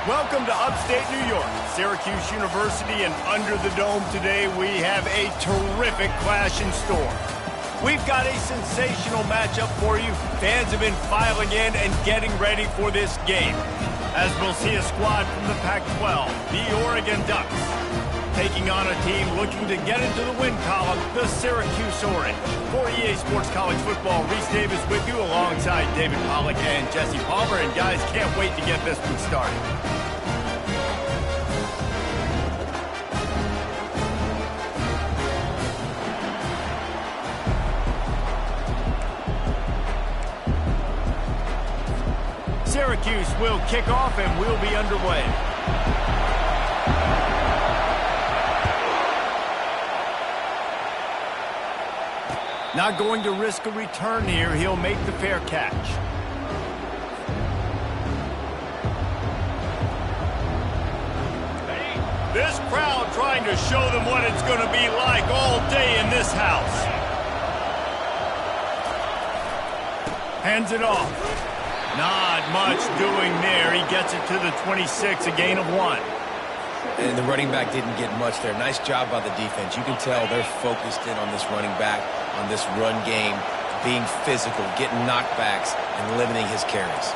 Welcome to upstate New York, Syracuse University, and under the dome today we have a terrific clash in store. We've got a sensational matchup for you. Fans have been filing in and getting ready for this game, as we'll see a squad from the Pac-12, the Oregon Ducks, taking on a team looking to get into the win column, the Syracuse Orange. For EA Sports College Football, Reese Davis with you alongside David Pollack and Jesse Palmer. And guys, can't wait to get this one started. Syracuse will kick off and we'll be underway. Not going to risk a return here. He'll make the fair catch. This crowd trying to show them what it's going to be like all day in this house. Hands it off. Not much doing there. He gets it to the 26, a gain of 1. And the running back didn't get much there. Nice job by the defense. You can tell they're focused in on this running back, on this run game, being physical, getting knockbacks, and limiting his carries.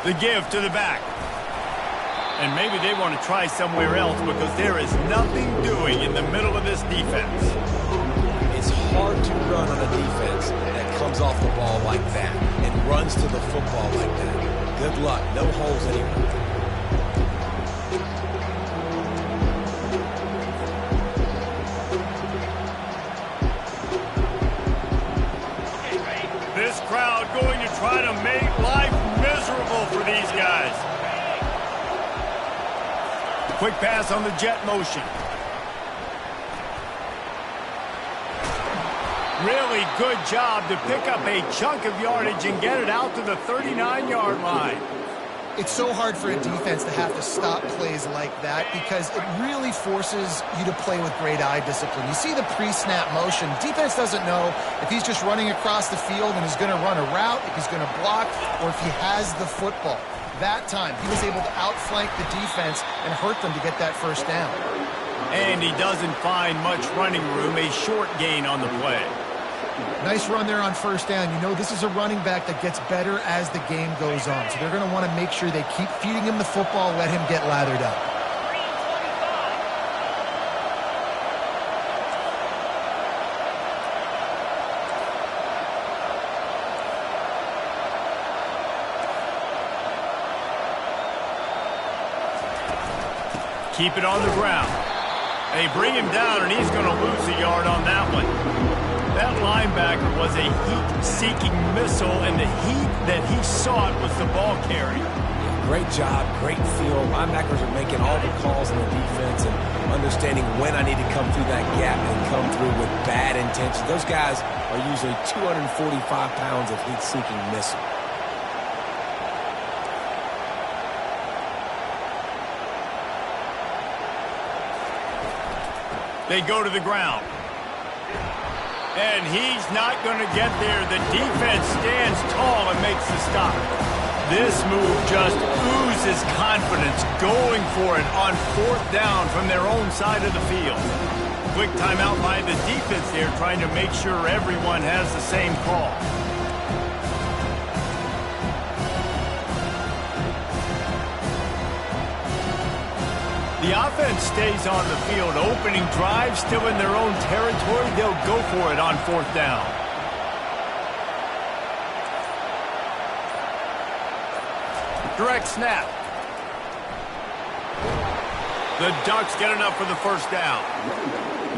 The give to the back. And maybe they want to try somewhere else because there is nothing doing in the middle of this defense. It's hard to run on a defense that comes off the ball like that and runs to the football like that. Good luck. No holes anywhere. This crowd going to try to make life miserable for these guys. Quick pass on the jet motion. Really good job to pick up a chunk of yardage and get it out to the 39-yard line. It's so hard for a defense to have to stop plays like that because it really forces you to play with great eye discipline. You see the pre-snap motion. Defense doesn't know if he's just running across the field and is going to run a route, if he's going to block, or if he has the football. That time, he was able to outflank the defense and hurt them to get that first down. And he doesn't find much running room, a short gain on the play. Nice run there on first down. You know this is a running back that gets better as the game goes on. So they're going to want to make sure they keep feeding him the football, let him get lathered up. Keep it on the ground. They bring him down, and he's going to lose a yard on that one. That linebacker was a heat-seeking missile, and the heat that he sought was the ball carrier. Great job, great feel. Linebackers are making all the calls in the defense and understanding when I need to come through that gap and come through with bad intentions. Those guys are usually 245 pounds of heat-seeking missile. They go to the ground. And he's not going to get there. The defense stands tall and makes the stop. This move just oozes confidence, going for it on 4th down from their own side of the field. Quick timeout by the defense there, trying to make sure everyone has the same call. The offense stays on the field. Opening drive, still in their own territory. They'll go for it on 4th down. Direct snap. The Ducks get enough for the first down.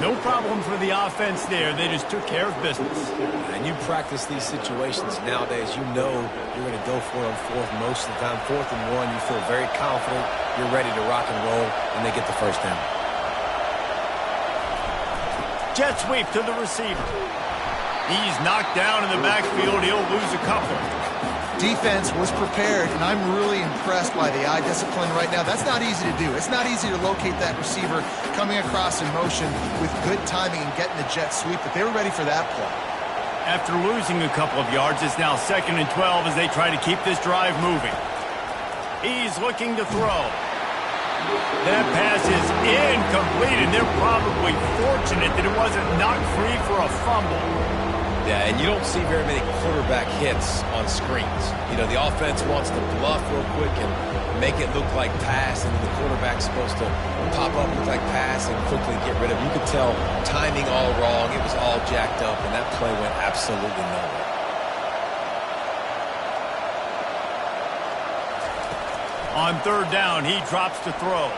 No problem for the offense there. They just took care of business. And you practice these situations nowadays. You know you're going to go for it on 4th most of the time. 4th and 1, you feel very confident. You're ready to rock and roll, and they get the first down. Jet sweep to the receiver. He's knocked down in the backfield. He'll lose a couple. defense was prepared, and I'm really impressed by the eye discipline right now. That's not easy to do. It's not easy to locate that receiver coming across in motion with good timing and getting the jet sweep, but they were ready for that play. After losing a couple of yards, it's now 2nd and 12 as they try to keep this drive moving. He's looking to throw. That pass is incomplete, and they're probably fortunate that it wasn't knocked free for a fumble. Yeah, and you don't see very many quarterback hits on screens. You know, the offense wants to bluff real quick and make it look like pass, and the quarterback's supposed to pop up, look like pass, and quickly get rid of it. You could tell timing all wrong. It was all jacked up, and that play went absolutely nowhere. On 3rd down, he drops to throw.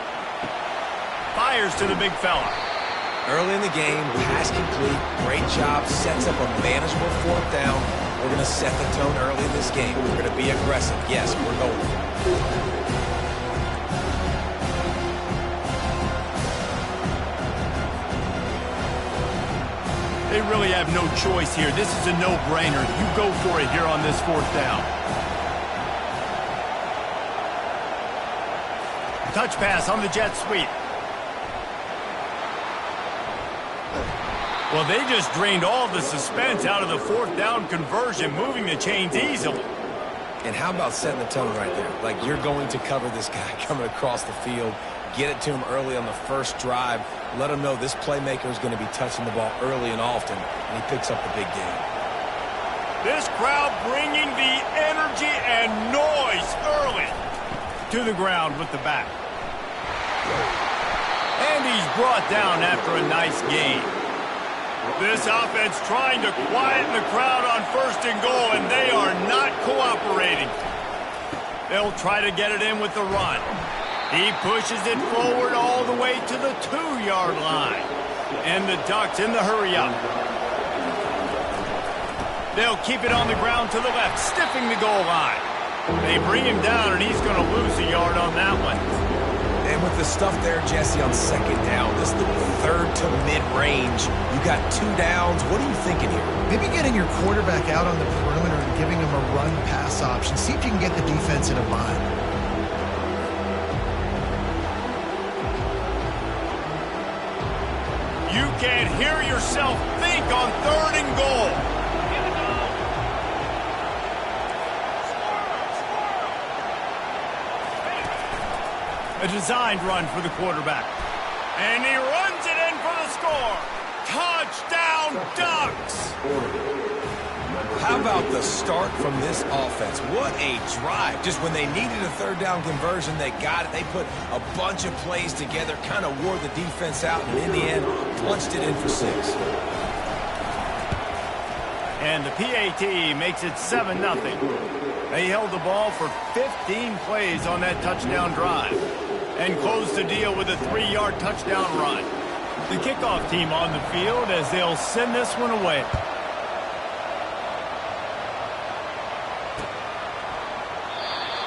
Fires to the big fella. Early in the game, pass complete, great job, sets up a manageable 4th down. We're going to set the tone early in this game. We're going to be aggressive. Yes, we're going. They really have no choice here. This is a no-brainer. You go for it here on this 4th down. Touch pass on the jet sweep. Well, they just drained all the suspense out of the 4th down conversion, moving the chains easily. And how about setting the tone right there? Like, you're going to cover this guy coming across the field, get it to him early on the first drive, let him know this playmaker is going to be touching the ball early and often, and he picks up the big game. This crowd bringing the energy and noise early. To the ground with the back. And he's brought down after a nice gain. This offense trying to quieten the crowd on 1st and goal, and they are not cooperating. They'll try to get it in with the run. He pushes it forward all the way to the 2-yard line. And the Ducks in the hurry-up. They'll keep it on the ground to the left, stiffing the goal line. They bring him down, and he's going to lose a yard on that one. And with the stuff there, Jesse, on 2nd down, this is the 3rd to mid-range. You got 2 downs. What are you thinking here? Maybe getting your quarterback out on the perimeter and giving him a run-pass option. See if you can get the defense in a bind. You can hear yourself think on 3rd and goal. A designed run for the quarterback. And he runs it in for the score. Touchdown, Ducks! How about the start from this offense? What a drive. Just when they needed a 3rd down conversion, they got it. They put a bunch of plays together, kind of wore the defense out, and in the end, punched it in for 6. And the PAT makes it 7-0. They held the ball for 15 plays on that touchdown drive and closed the deal with a 3-yard touchdown run. The kickoff team on the field as they'll send this one away.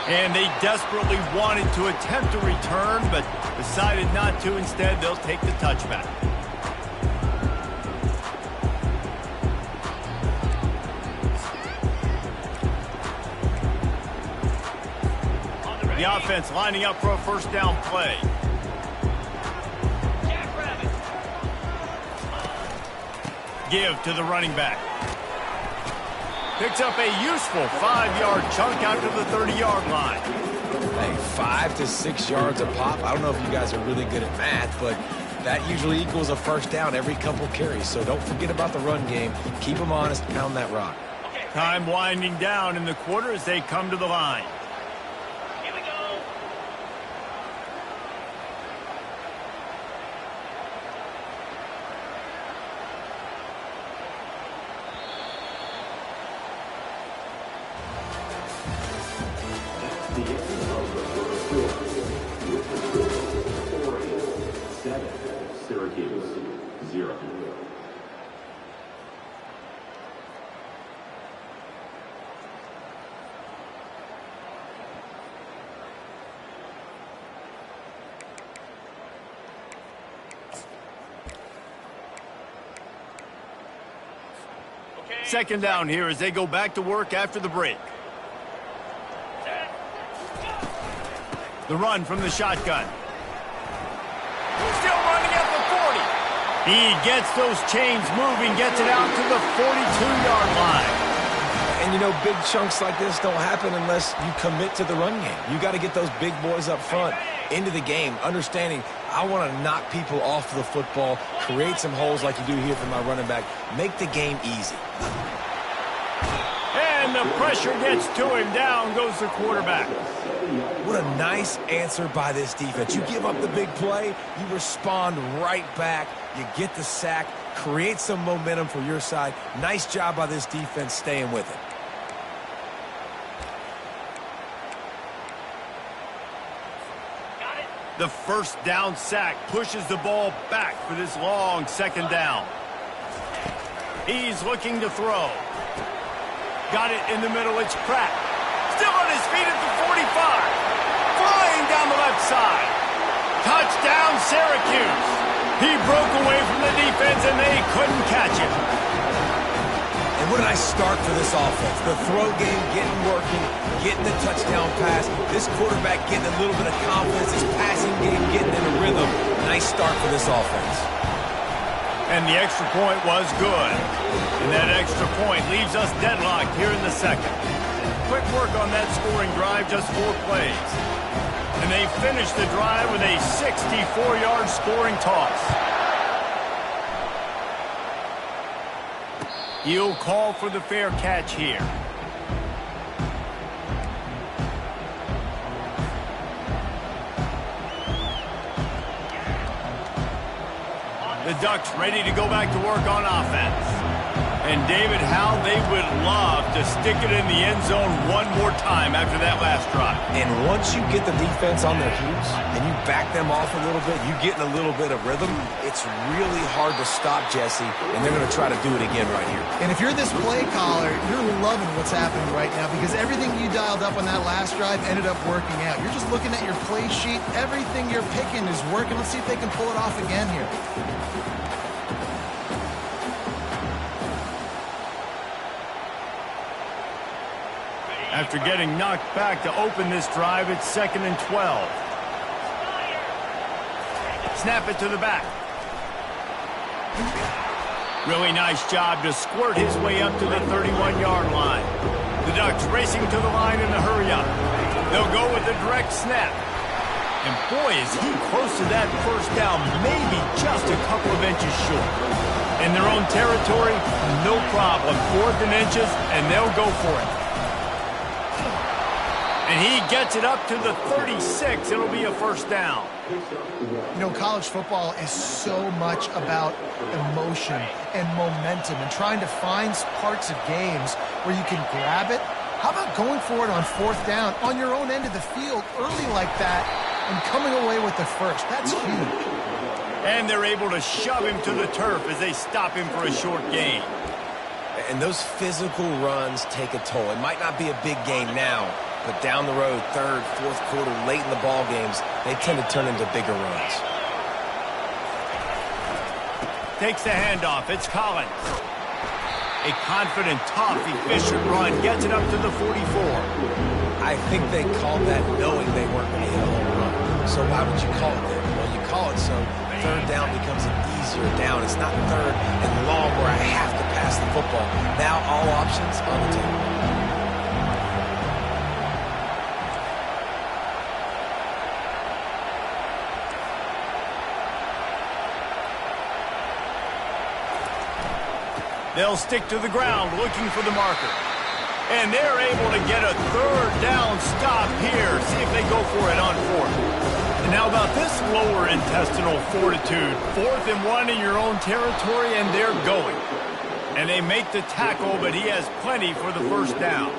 And they desperately wanted to attempt a return, but decided not to. Instead, they'll take the touchback. The offense lining up for a 1st down play. Give to the running back. Picks up a useful 5-yard chunk out to the 30-yard line. Hey, 5 to 6 yards a pop. I don't know if you guys are really good at math, but that usually equals a 1st down every couple carries. So don't forget about the run game. Keep them honest, pound that rock. Time winding down in the quarter as they come to the line. Syracuse, 0. Second down here as they go back to work after the break. The run from the shotgun. Still running at the 40. He gets those chains moving, gets it out to the 42-yard line. And, you know, big chunks like this don't happen unless you commit to the run game. You got to get those big boys up front into the game, understanding I want to knock people off the football, create some holes like you do here for my running back, make the game easy. And the pressure gets to him. Down goes the quarterback. What a nice answer by this defense. You give up the big play, you respond right back, you get the sack, create some momentum for your side. Nice job by this defense staying with it. The first down sack pushes the ball back for this long second down. He's looking to throw. Got it in the middle. It's Pratt. Still on his feet at the 45. Flying down the left side. Touchdown, Syracuse. He broke away from the defense, and they couldn't catch him. And what a nice start for this offense. The throw game getting working, getting the touchdown pass. This quarterback getting a little bit of confidence. This passing game getting in a rhythm. Nice start for this offense. And the extra point was good. And that extra point leaves us deadlocked here in the second. Quick work on that scoring drive, just 4 plays. And they finish the drive with a 64-yard scoring toss. He'll call for the fair catch here. The Ducks ready to go back to work on offense. And David, how they would love to stick it in the end zone one more time after that last drive. And once you get the defense on their heels and you back them off a little bit, you get in a little bit of rhythm, it's really hard to stop Jesse, and they're going to try to do it again right here. And if you're this play caller, you're loving what's happening right now because everything you dialed up on that last drive ended up working out. You're just looking at your play sheet. Everything you're picking is working. Let's see if they can pull it off again here. After getting knocked back to open this drive, it's 2nd and 12. Snap it to the back. Really nice job to squirt his way up to the 31-yard line. The Ducks racing to the line in a hurry up. They'll go with a direct snap. And boy, is he close to that first down, maybe just a couple of inches short. In their own territory, no problem. 4th and inches, and they'll go for it. And he gets it up to the 36. It'll be a first down. You know, college football is so much about emotion and momentum and trying to find parts of games where you can grab it. How about going for it on 4th down on your own end of the field early like that and coming away with the first? That's huge. And they're able to shove him to the turf as they stop him for a short gain. And those physical runs take a toll. It might not be a big gain now, but down the road, 3rd, 4th quarter, late in the ball games, they tend to turn into bigger runs. Takes the handoff. It's Collins. A confident, tough, efficient run. Gets it up to the 44. I think they called that knowing they weren't going to hit a home run. So why would you call it that? Well, you call it so 3rd down becomes an easier down. It's not 3rd and long where I have to pass the football. Now all options on the table. They'll stick to the ground looking for the marker. And they're able to get a 3rd down stop here. See if they go for it on 4th. And now about this lower intestinal fortitude. 4th and 1 in your own territory, and they're going. And they make the tackle, but he has plenty for the first down.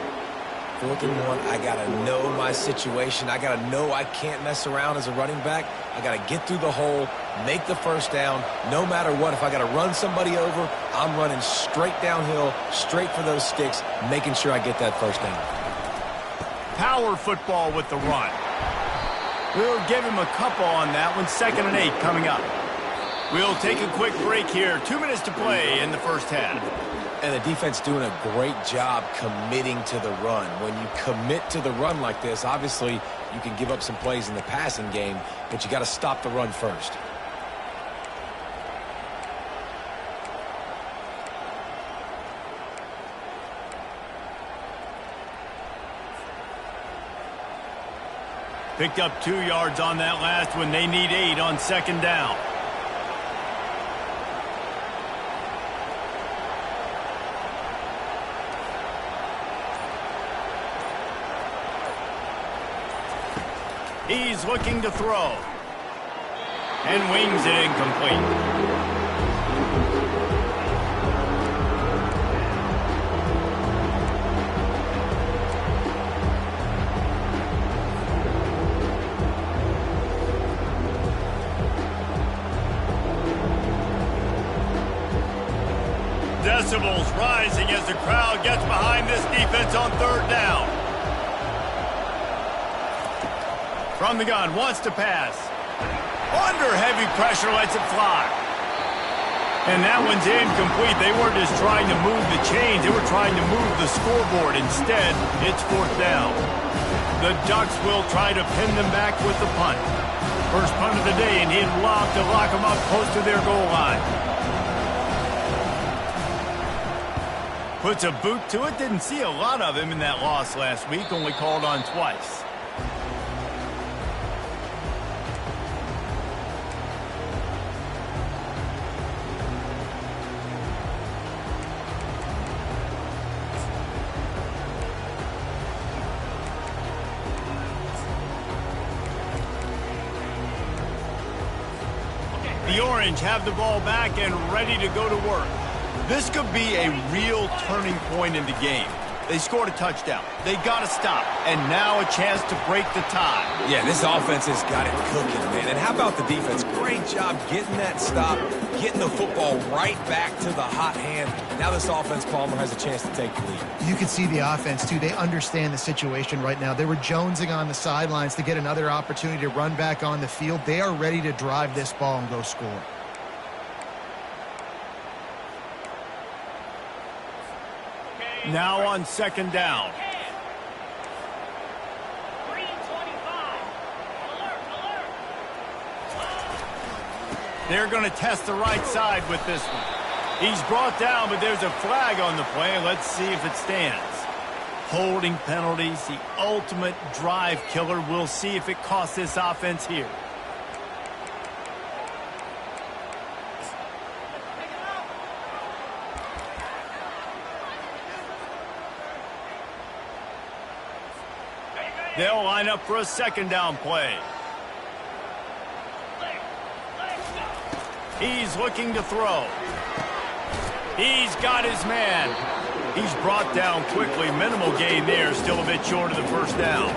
4th and 1, I got to know my situation. I got to know I can't mess around as a running back. I got to get through the hole, make the first down. No matter what, if I got to run somebody over, I'm running straight downhill, straight for those sticks, making sure I get that first down. Power football with the run. We'll give him a couple on that one. 2nd and 8 coming up. We'll take a quick break here. 2 minutes to play in the first half. And the defense doing a great job committing to the run. When you commit to the run like this, obviously you can give up some plays in the passing game, but you got to stop the run first. Picked up 2 yards on that last one. They need 8 on second down. He's looking to throw. And wings it incomplete. Decibels rising as the crowd gets behind this defense on third down. From the gun, wants to pass. Under heavy pressure, lets it fly. And that one's incomplete. They weren't just trying to move the chains. They were trying to move the scoreboard. Instead, it's fourth down. The Ducks will try to pin them back with the punt. First punt of the day, and he'd love to lock them up close to their goal line. Puts a boot to it. Didn't see a lot of him in that loss last week. Only called on twice. The Orange have the ball back and ready to go to work. This could be a real turning point in the game. They scored a touchdown. They got to stop. And now a chance to break the tie. Yeah, this offense has got it cooking, man. And how about the defense? Great job getting that stop, getting the football right back to the hot hand. Now this offense, Palmer, has a chance to take the lead. You can see the offense, too. They understand the situation right now. They were jonesing on the sidelines to get another opportunity to run back on the field. They are ready to drive this ball and go score. Now on second down. They're going to test the right side with this one. He's brought down, but there's a flag on the play. Let's see if it stands. Holding penalties, the ultimate drive killer. We'll see if it costs this offense here. They'll line up for a second down play. He's looking to throw. He's got his man. He's brought down quickly. Minimal gain there. Still a bit short of the first down.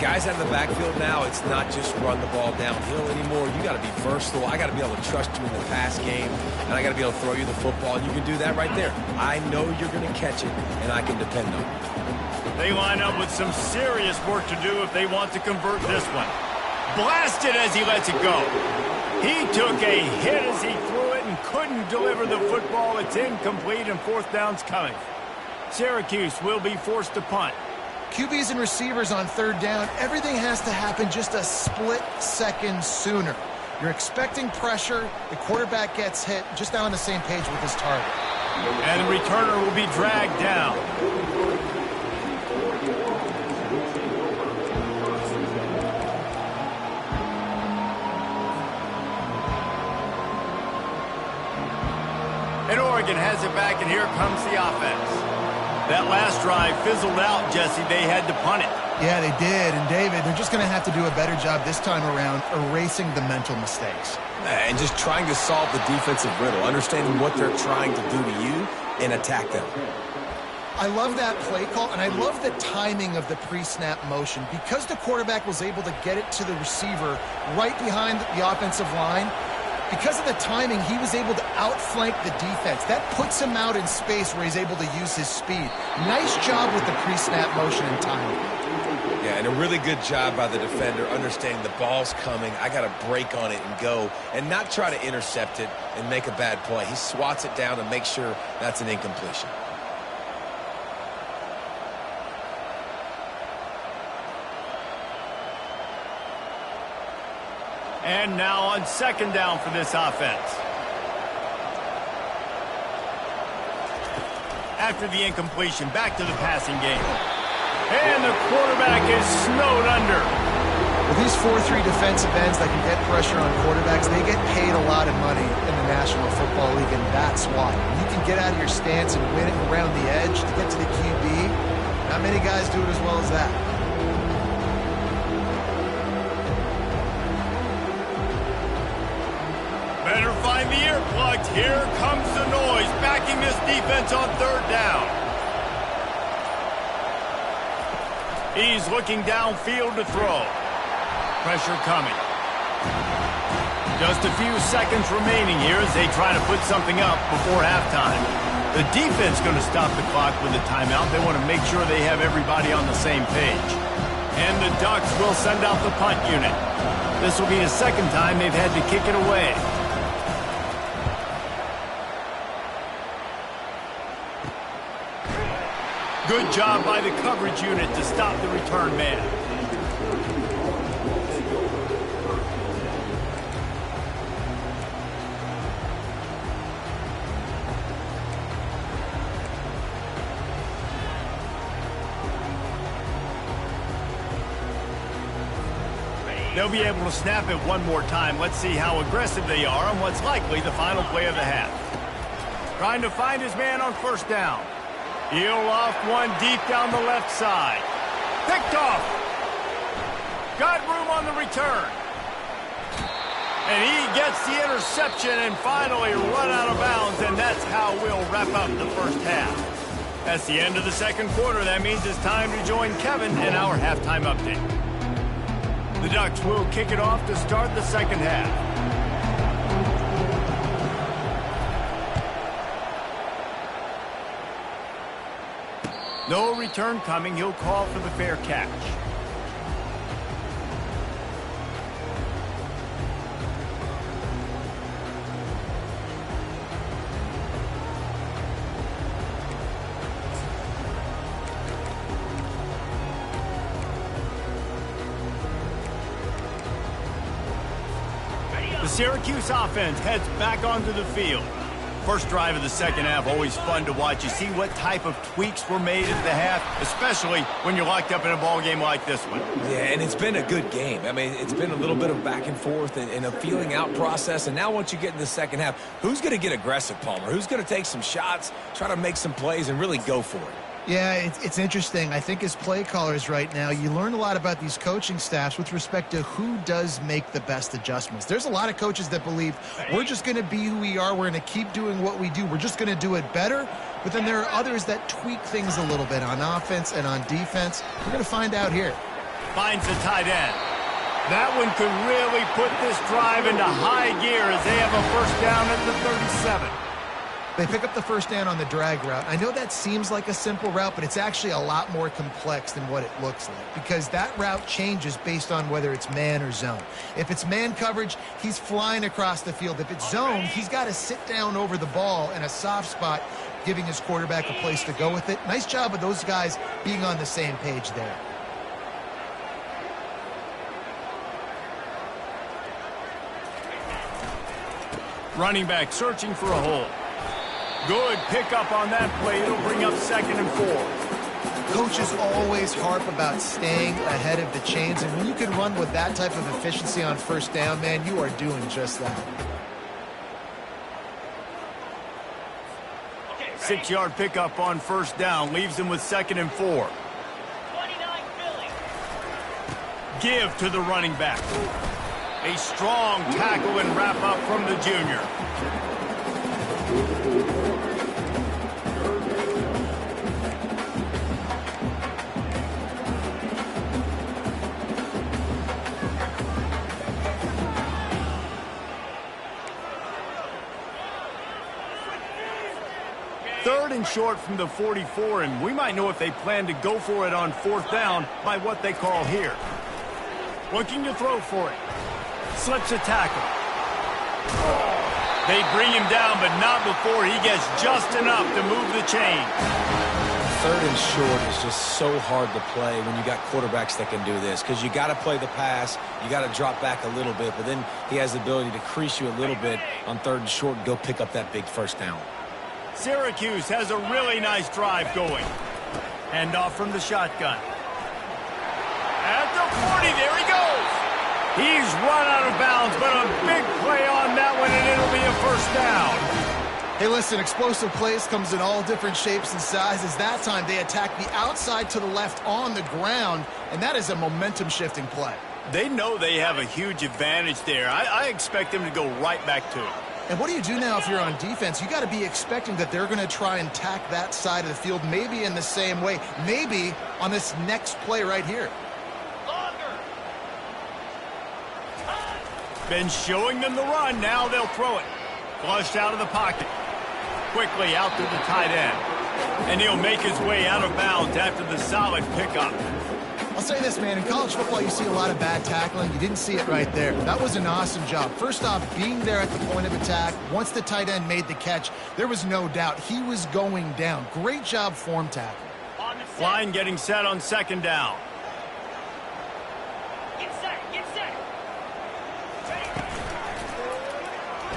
Guys out of the backfield now, it's not just run the ball downhill anymore. You got to be versatile. I got to be able to trust you in the pass game, and I got to be able to throw you the football, and you can do that right there. I know you're going to catch it, and I can depend on it. They line up with some serious work to do if they want to convert this one. Blasted as he lets it go. He took a hit as he threw it and couldn't deliver the football. It's incomplete, and fourth down's coming. Syracuse will be forced to punt. QBs and receivers on third down, everything has to happen just a split second sooner. You're expecting pressure, the quarterback gets hit, just not on the same page with his target. And the returner will be dragged down. And Oregon has it back, and here comes the offense. That last drive fizzled out, Jesse. They had to punt it. Yeah, they did. And, David, they're just going to have to do a better job this time around erasing the mental mistakes. And just trying to solve the defensive riddle, understanding what they're trying to do to you and attack them. I love that play call, and I love the timing of the pre-snap motion. Because the quarterback was able to get it to the receiver right behind the offensive line, because of the timing, he was able to outflank the defense. That puts him out in space where he's able to use his speed. Nice job with the pre-snap motion and timing. Yeah, and a really good job by the defender understanding the ball's coming. I got to break on it and go and not try to intercept it and make a bad play. He swats it down and makes sure that's an incompletion. And now on second down for this offense. After the incompletion, back to the passing game. And the quarterback is snowed under. Well, these 4-3 defensive ends that can get pressure on quarterbacks, they get paid a lot of money in the National Football League, and that's why. You can get out of your stance and win it around the edge to get to the QB. Not many guys do it as well as that. Better find the earplugs. Here comes the noise, backing this defense on third down. He's looking downfield to throw. Pressure coming. Just a few seconds remaining here as they try to put something up before halftime. The defense going to stop the clock with a timeout. They want to make sure they have everybody on the same page. And the Ducks will send out the punt unit. This will be the second time they've had to kick it away. Good job by the coverage unit to stop the return man. They'll be able to snap it one more time. Let's see how aggressive they are on what's likely the final play of the half. Trying to find his man on first down. He'll off one deep down the left side. Picked off. Got room on the return. And he gets the interception and finally run out of bounds, and that's how we'll wrap up the first half. That's the end of the second quarter. That means it's time to join Kevin in our halftime update. The Ducks will kick it off to start the second half. No return coming. He'll call for the fair catch. The Syracuse offense heads back onto the field. First drive of the second half, always fun to watch. You see what type of tweaks were made at the half, especially when you're locked up in a ball game like this one. Yeah, and it's been a good game. I mean, it's been a little bit of back and forth and a feeling out process. And now once you get in the second half, who's going to get aggressive, Palmer? Who's going to take some shots, try to make some plays, and really go for it? Yeah, it's interesting. I think as play callers right now, you learn a lot about these coaching staffs with respect to who does make the best adjustments. There's a lot of coaches that believe we're just going to be who we are. We're going to keep doing what we do. We're just going to do it better. But then there are others that tweak things a little bit on offense and on defense. We're going to find out here. Finds the tight end. That one could really put this drive into high gear as they have a first down at the 37. They pick up the first down on the drag route. I know that seems like a simple route, but it's actually a lot more complex than what it looks like because that route changes based on whether it's man or zone. If it's man coverage, he's flying across the field. If it's zone, he's got to sit down over the ball in a soft spot, giving his quarterback a place to go with it. Nice job of those guys being on the same page there. Running back searching for a hole. Good pickup on that play. It'll bring up 2nd and 4. Coaches always harp about staying ahead of the chains, and when you can run with that type of efficiency on first down, man, you are doing just that. 6-yard pickup on first down. Leaves him with 2nd and 4. Give to the running back. A strong tackle and wrap up from the junior. 3rd and short from the 44, and we might know if they plan to go for it on 4th down by what they call here. Looking to throw for it. Slips a tackle. They bring him down, but not before he gets just enough to move the chain. 3rd and short is just so hard to play when you got quarterbacks that can do this, because you got to play the pass, you got to drop back a little bit, but then he has the ability to crease you a little bit on 3rd and short and go pick up that big 1st down. Syracuse has a really nice drive going. Hand off from the shotgun. At the 40, there he goes. He's run out of bounds, but a big play on that one, and it'll be a 1st down. Hey, listen, explosive plays comes in all different shapes and sizes. That time, they attack the outside to the left on the ground, and that is a momentum-shifting play. They know they have a huge advantage there. I expect them to go right back to it. And what do you do now if you're on defense? You got to be expecting that they're going to try and tack that side of the field, maybe in the same way, maybe on this next play right here. Been showing them the run. Now they'll throw it. Flushed out of the pocket. Quickly out to the tight end. And he'll make his way out of bounds after the solid pickup. I'll say this, man. In college football, you see a lot of bad tackling. You didn't see it right there. That was an awesome job. First off, being there at the point of attack. Once the tight end made the catch, there was no doubt he was going down. Great job form tackling. Line getting set on 2nd down. Get set.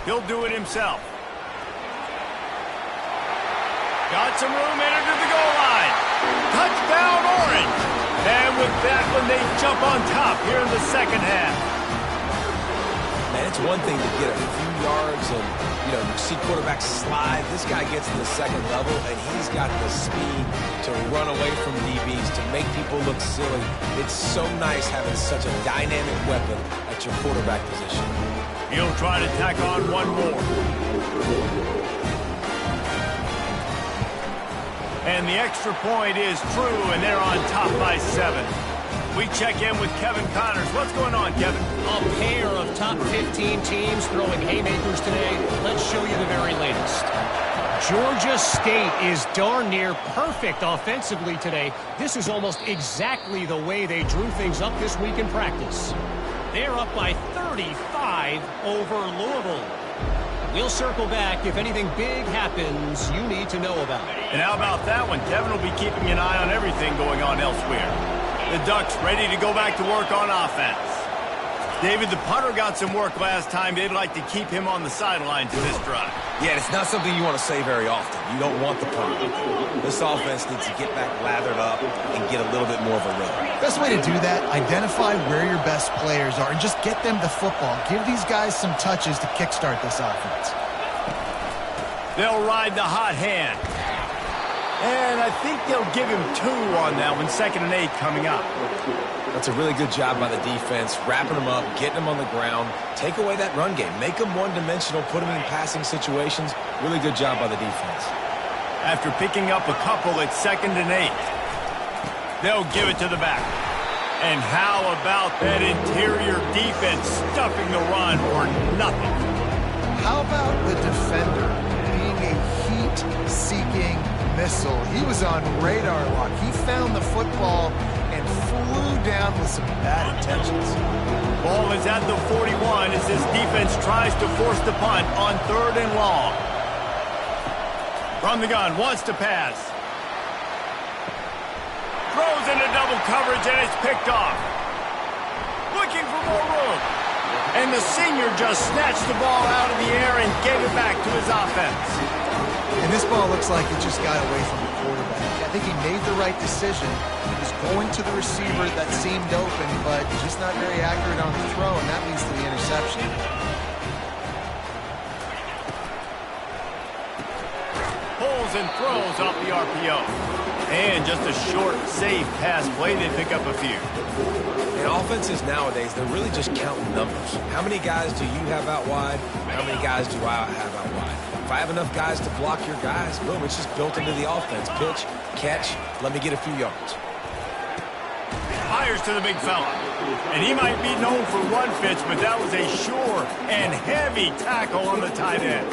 He'll do it himself. Got some room, entered to the goal line. Touchdown, Orange. And with that one, they jump on top here in the 2nd half. Man, it's one thing to get a few yards and, you see quarterbacks slide. This guy gets to the 2nd level, and he's got the speed to run away from DBs, to make people look silly. It's so nice having such a dynamic weapon at your quarterback position. He'll try to tack on one more. And the extra point is true, and they're on top by 7. We check in with Kevin Connors. What's going on, Kevin? A pair of top 15 teams throwing haymakers today. Let's show you the very latest. Georgia State is darn near perfect offensively today. This is almost exactly the way they drew things up this week in practice. They're up by 35 over Louisville. We'll circle back if anything big happens you need to know about. And how about that one? Kevin will be keeping an eye on everything going on elsewhere. The Ducks ready to go back to work on offense. David, the punter got some work last time. They'd like to keep him on the sidelines in this drive. Yeah, it's not something you want to say very often. You don't want the punter. This offense needs to get back lathered up and get a little bit more of a rhythm. Best way to do that, identify where your best players are and just get them the football. Give these guys some touches to kickstart this offense. They'll ride the hot hand. And I think they'll give him 2 on that one. 2nd and 8 coming up. That's a really good job by the defense, wrapping them up, getting them on the ground. Take away that run game. Make them one-dimensional, put them in passing situations. Really good job by the defense. After picking up a couple, it's 2nd and 8. They'll give it to the back. And how about that interior defense stuffing the run or nothing? How about the defender being a heat-seeking missile? He was on radar lock. He found the football and flew down with some bad intentions. Ball is at the 41 as this defense tries to force the punt on 3rd and long. From the gun, wants to pass. Throws into double coverage and it's picked off. Looking for more room. And the senior just snatched the ball out of the air and gave it back to his offense. And this ball looks like it just got away from the quarterback. I think he made the right decision. He was going to the receiver that seemed open, but just not very accurate on the throw, and that leads to the interception. Pulls and throws off the RPO. And just a short, safe pass play. They pick up a few. And offenses nowadays, they're really just counting numbers. How many guys do you have out wide? How many guys do I have out wide? If I have enough guys to block your guys, boom, it's just built into the offense. Pitch, catch, let me get a few yards. Fires to the big fella. And he might be known for run fits, but that was a sure and heavy tackle on the tight end.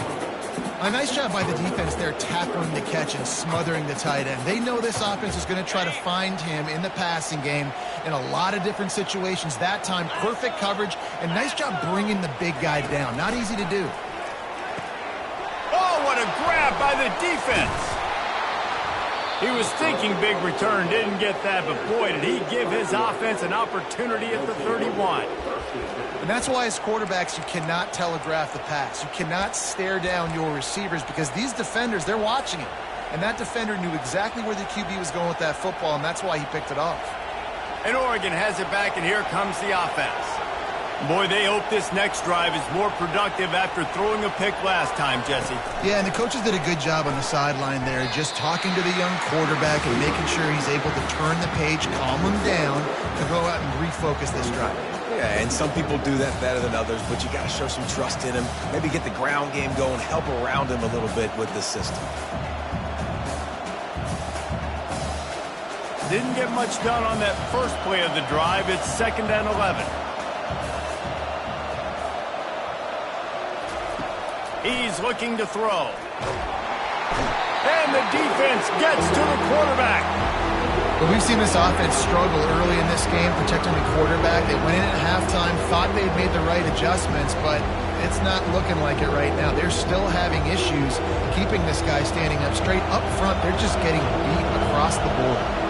A nice job by the defense there, tackling the catch and smothering the tight end. They know this offense is going to try to find him in the passing game in a lot of different situations. That time, perfect coverage, and nice job bringing the big guy down. Not easy to do. Oh, what a grab by the defense. He was thinking big return, didn't get that, but boy, did he give his offense an opportunity at the 31. And that's why as quarterbacks, you cannot telegraph the pass. You cannot stare down your receivers because these defenders, they're watching it. And that defender knew exactly where the QB was going with that football, and that's why he picked it off. And Oregon has it back, and here comes the offense. Boy, they hope this next drive is more productive after throwing a pick last time, Jesse. Yeah, and the coaches did a good job on the sideline there, just talking to the young quarterback and making sure he's able to turn the page, calm him down, and go out and refocus this drive. Yeah, and some people do that better than others, but you got to show some trust in him. Maybe get the ground game going, help around him a little bit with this system. Didn't get much done on that first play of the drive. It's 2nd and 11. He's looking to throw. And the defense gets to the quarterback. But we've seen this offense struggle early in this game, protecting the quarterback. They went in at halftime, thought they'd made the right adjustments, but it's not looking like it right now. They're still having issues keeping this guy standing up straight. Up front, they're just getting beat across the board.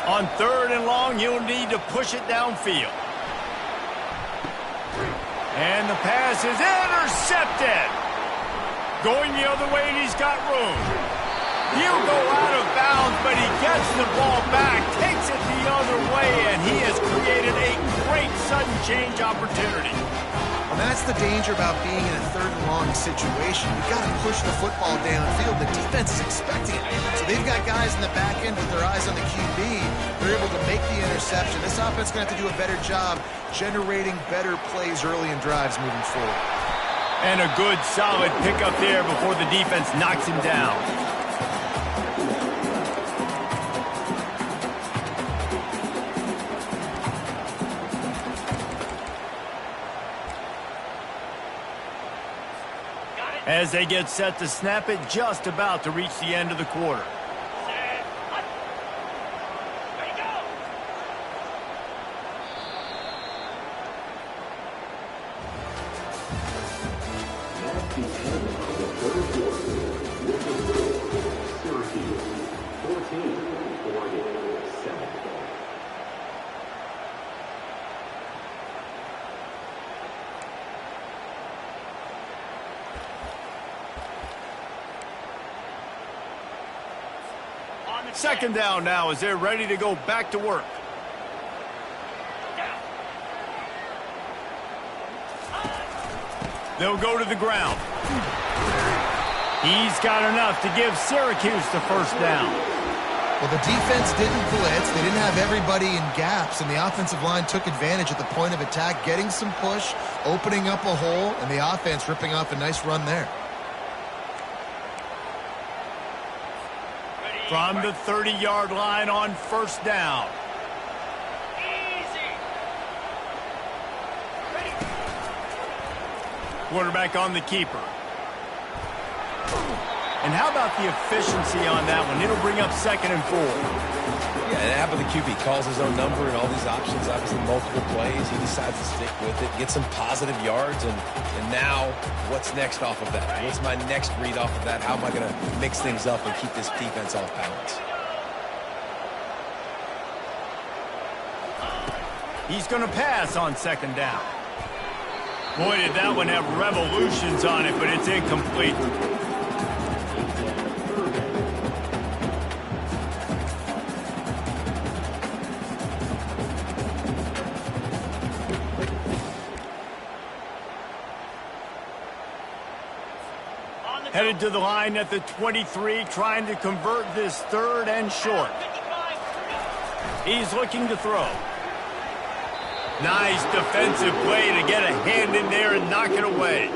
On 3rd and long, you'll need to push it downfield. And the pass is intercepted. Going the other way, and he's got room. He'll go out of bounds, but he gets the ball back, takes it the other way, and he has created a great sudden change opportunity. And that's the danger about being in a 3rd and long situation. You've got to push the football downfield. The defense is expecting it. So they've got guys in the back end with their eyes on the QB. They're able to make the interception. This offense is going to have to do a better job generating better plays early in drives moving forward. And a good, solid pickup there before the defense knocks him down. As they get set to snap it, just about to reach the end of the quarter. Syracuse 14, Oregon 7. Second down now as they're ready to go back to work. They'll go to the ground. He's got enough to give Syracuse the first down. Well, the defense didn't blitz. They didn't have everybody in gaps, and the offensive line took advantage at the point of attack, getting some push, opening up a hole, and the offense ripping off a nice run there. From the 30-yard line on 1st down. Quarterback on the keeper. And how about the efficiency on that one? It'll bring up 2nd and 4. Yeah, and how about the QB? Calls his own number and all these options, obviously multiple plays. He decides to stick with it, get some positive yards, and now what's next off of that? What's my next read off of that? How am I going to mix things up and keep this defense off balance? He's going to pass on 2nd down. Boy, did that one have revolutions on it, but it's incomplete. Headed to the line at the 23, trying to convert this 3rd and short. He's looking to throw. Nice defensive play to get a hand in there and knock it away.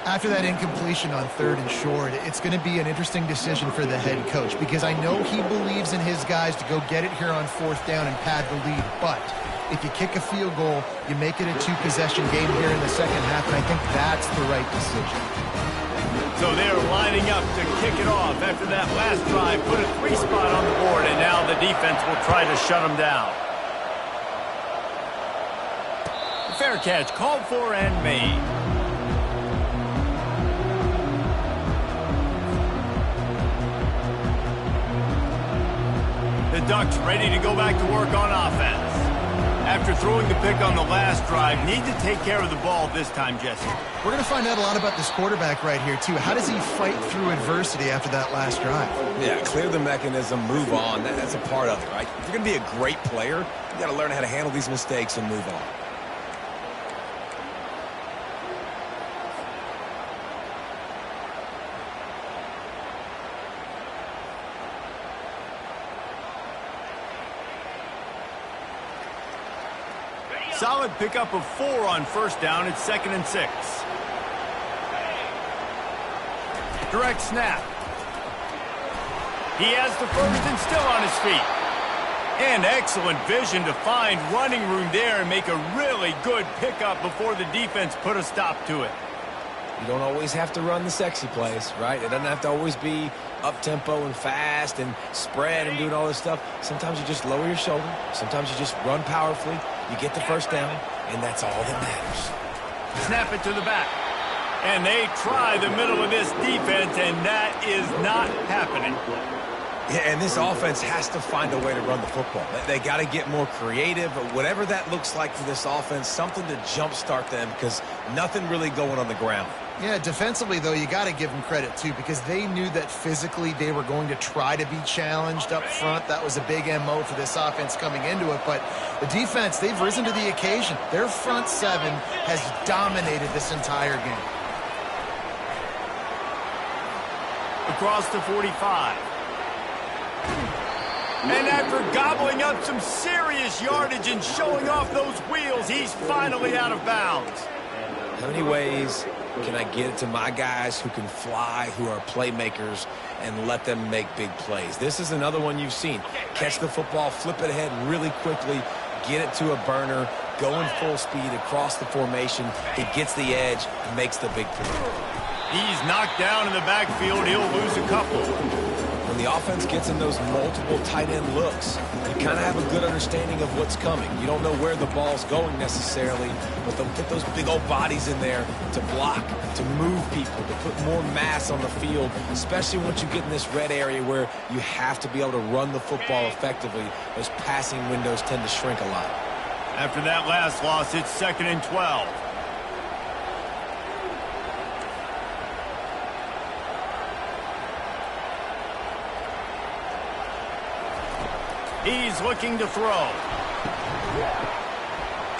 After that incompletion on 3rd and short, it's going to be an interesting decision for the head coach because I know he believes in his guys to go get it here on 4th down and pad the lead. But if you kick a field goal, you make it a 2-possession game here in the second half, and I think that's the right decision. So they're lining up to kick it off after that last drive. Put a 3 spot on the board, and now the defense will try to shut them down. Fair catch called for and made. The Ducks ready to go back to work on offense. After throwing the pick on the last drive, need to take care of the ball this time, Jesse. We're going to find out a lot about this quarterback right here, too. How does he fight through adversity after that last drive? Yeah, clear the mechanism, move on. That's a part of it, right? If you're going to be a great player, you got to learn how to handle these mistakes and move on. Solid pickup of 4 on 1st down. It's 2nd and 6. Direct snap. He has the first and still on his feet. And excellent vision to find running room there and make a really good pickup before the defense put a stop to it. You don't always have to run the sexy plays, right? It doesn't have to always be up-tempo and fast and spread and doing all this stuff. Sometimes you just lower your shoulder. Sometimes you just run powerfully. You get the first down, and that's all that matters. Snap it to the back. And they try the middle of this defense, and that is not happening. Yeah, and this offense has to find a way to run the football. They got to get more creative, but whatever that looks like for this offense, something to jumpstart them because nothing really going on the ground. Yeah, defensively, though, you got to give them credit, too, because they knew that physically they were going to try to be challenged up front. That was a big MO for this offense coming into it. But the defense, they've risen to the occasion. Their front 7 has dominated this entire game. Across the 45. And after gobbling up some serious yardage and showing off those wheels, he's finally out of bounds. How many ways can I get it to my guys who can fly, who are playmakers, and let them make big plays? This is another one you've seen. Catch the football, flip it ahead really quickly, get it to a burner, go in full speed across the formation. He gets the edge, makes the big play. He's knocked down in the backfield. He'll lose a couple. When the offense gets in those multiple tight end looks, you kind of have a good understanding of what's coming. You don't know where the ball's going necessarily, but they'll put those big old bodies in there to block, to move people, to put more mass on the field, especially once you get in this red area where you have to be able to run the football effectively. Those passing windows tend to shrink a lot. After that last loss, it's 2nd and 12. He's looking to throw.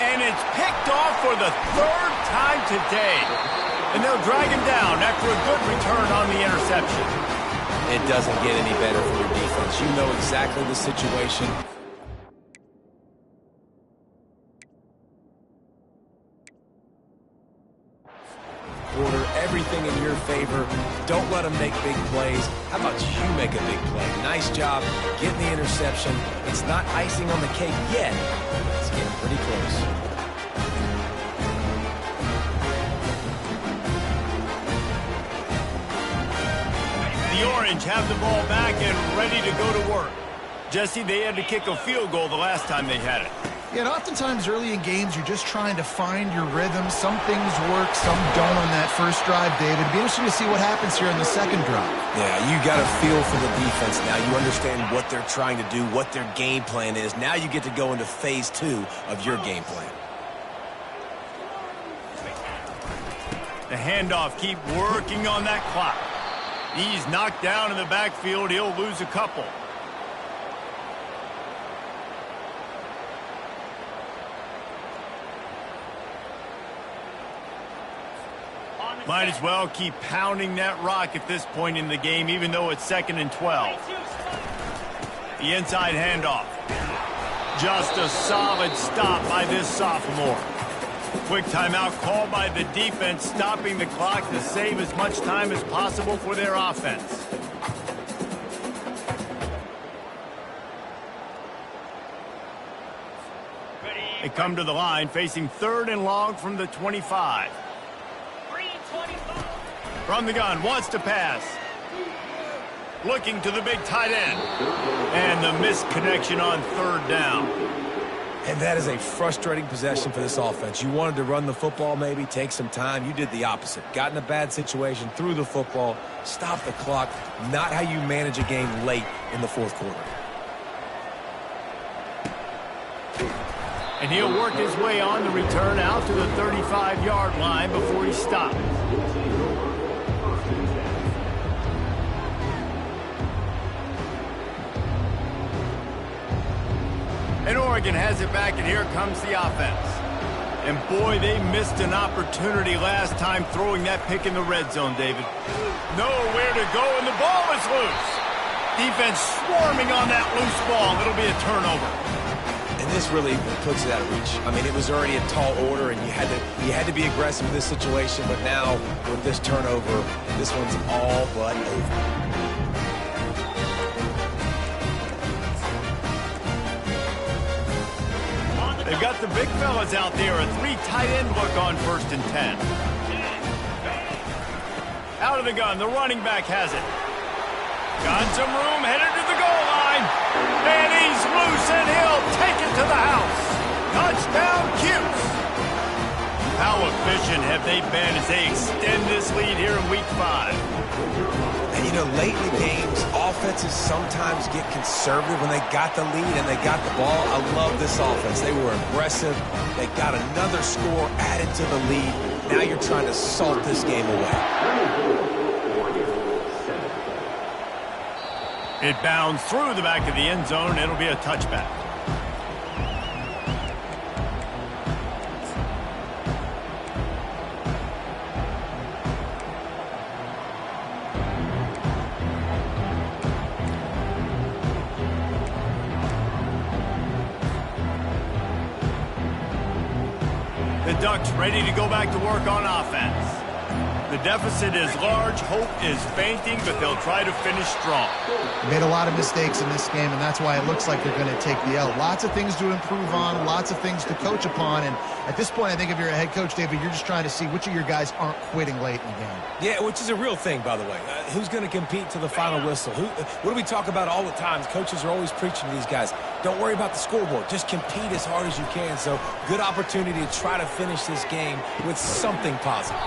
And it's picked off for the 3rd time today. And they'll drag him down after a good return on the interception. It doesn't get any better for your defense. You know exactly the situation. Order everything in your favor. Don't let them make big plays. How about you make a big play? Nice job getting the interception. It's not icing on the cake yet, but it's getting pretty close. The Orange have the ball back and ready to go to work. Jesse, they had to kick a field goal the last time they had it. Yeah, and oftentimes early in games, you're just trying to find your rhythm. Some things work, some don't on that first drive, David. It'd be interesting to see what happens here on the second drive. Yeah, you got a feel for the defense now. You understand what they're trying to do, what their game plan is. Now you get to go into phase 2 of your game plan. The handoff, keep working on that clock. He's knocked down in the backfield. He'll lose a couple. Might as well keep pounding that rock at this point in the game, even though it's 2nd and 12. The inside handoff. Just a solid stop by this sophomore. Quick timeout called by the defense, stopping the clock to save as much time as possible for their offense. They come to the line facing 3rd and long from the 25. From the gun, wants to pass. Looking to the big tight end. And the missed connection on 3rd down. And that is a frustrating possession for this offense. You wanted to run the football, maybe take some time. You did the opposite. Got in a bad situation, threw the football, stopped the clock. Not how you manage a game late in the 4th quarter. And he'll work his way on the return out to the 35-yard line before he stops. And Oregon has it back, and here comes the offense. And boy, they missed an opportunity last time throwing that pick in the red zone, David. Nowhere to go, and the ball is loose. Defense swarming on that loose ball. It'll be a turnover. And this really puts it out of reach. I mean, it was already a tall order, and you had to be aggressive in this situation. But now, with this turnover, this one's all but over. They've got the big fellas out there. A 3 tight end look on 1st and 10. Out of the gun. The running back has it. Got some room. Headed to the goal line. And he's loose, and he'll take it to the house. Touchdown, Cuse. How efficient have they been as they extend this lead here in Week 5? And, you know, late in the games, offenses sometimes get conservative when they got the lead and they got the ball. I love this offense. They were aggressive. They got another score added to the lead. Now you're trying to salt this game away. It bounds through the back of the end zone. It'll be a touchback. The Ducks ready to go back to work on offense. The deficit is large, hope is fainting, but they'll try to finish strong. They made a lot of mistakes in this game, and that's why it looks like they're going to take the L. Lots of things to improve on, lots of things to coach upon, and at this point, I think if you're a head coach, David, you're just trying to see which of your guys aren't quitting late in the game. Yeah, which is a real thing, by the way. Who's going to compete to the final whistle? What do we talk about all the time? Coaches are always preaching to these guys. Don't worry about the scoreboard. Just compete as hard as you can. So, good opportunity to try to finish this game with something positive.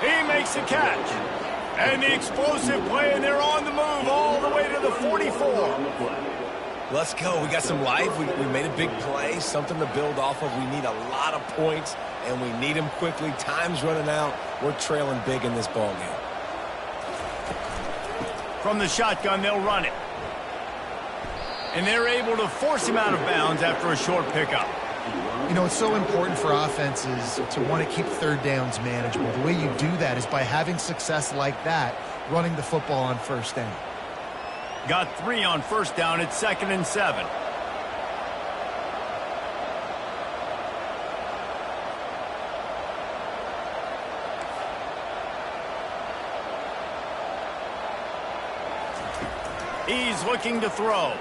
He makes the catch. And the explosive play, and they're on the move all the way to the 44. Let's go. We got some life. We made a big play, something to build off of. We need a lot of points, and we need them quickly. Time's running out. We're trailing big in this ball game. From the shotgun, they'll run it. And they're able to force him out of bounds after a short pickup. You know, it's so important for offenses to want to keep 3rd downs manageable. The way you do that is by having success like that, running the football on 1st down. Got 3 on 1st down. It's 2nd and 7. He's looking to throw.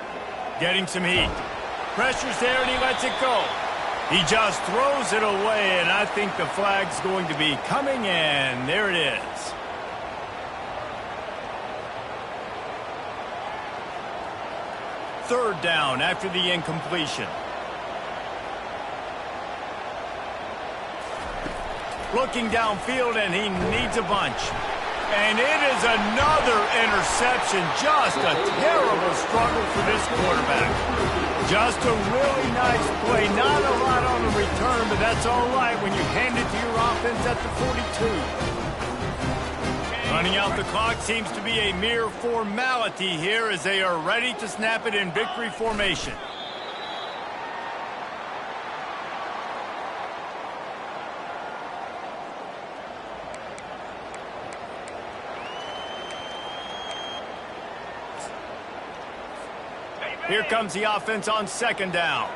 Getting some heat. Pressure's there, and he lets it go. He just throws it away, and I think the flag's going to be coming in. There it is. Third down after the incompletion. Looking downfield, and he needs a bunch. And it is another interception. Just a terrible struggle for this quarterback. Just a really nice play. Not a lot on the return, but that's all right when you hand it to your offense at the 42. Running out the clock seems to be a mere formality here as they are ready to snap it in victory formation. Here comes the offense on 2nd down.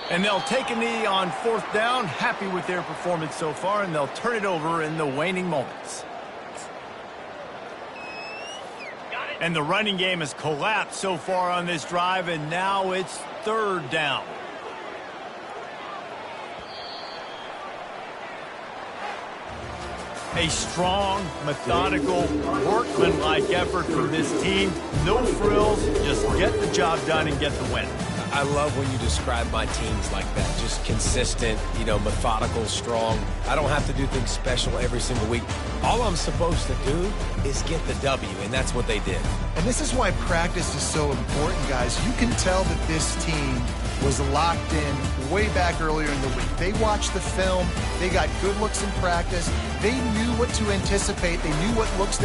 And they'll take a knee on 4th down, happy with their performance so far, and they'll turn it over in the waning moments. And the running game has collapsed so far on this drive, and now it's 3rd down. A strong, methodical, workmanlike effort from this team. No frills, just get the job done and get the win. I love when you describe my teams like that. Just consistent, methodical, strong. I don't have to do things special every single week. All I'm supposed to do is get the W, and that's what they did. And this is why practice is so important, guys. You can tell that this team was locked in way back earlier in the week. They watched the film. They got good looks in practice. They knew what to anticipate. They knew what looks they were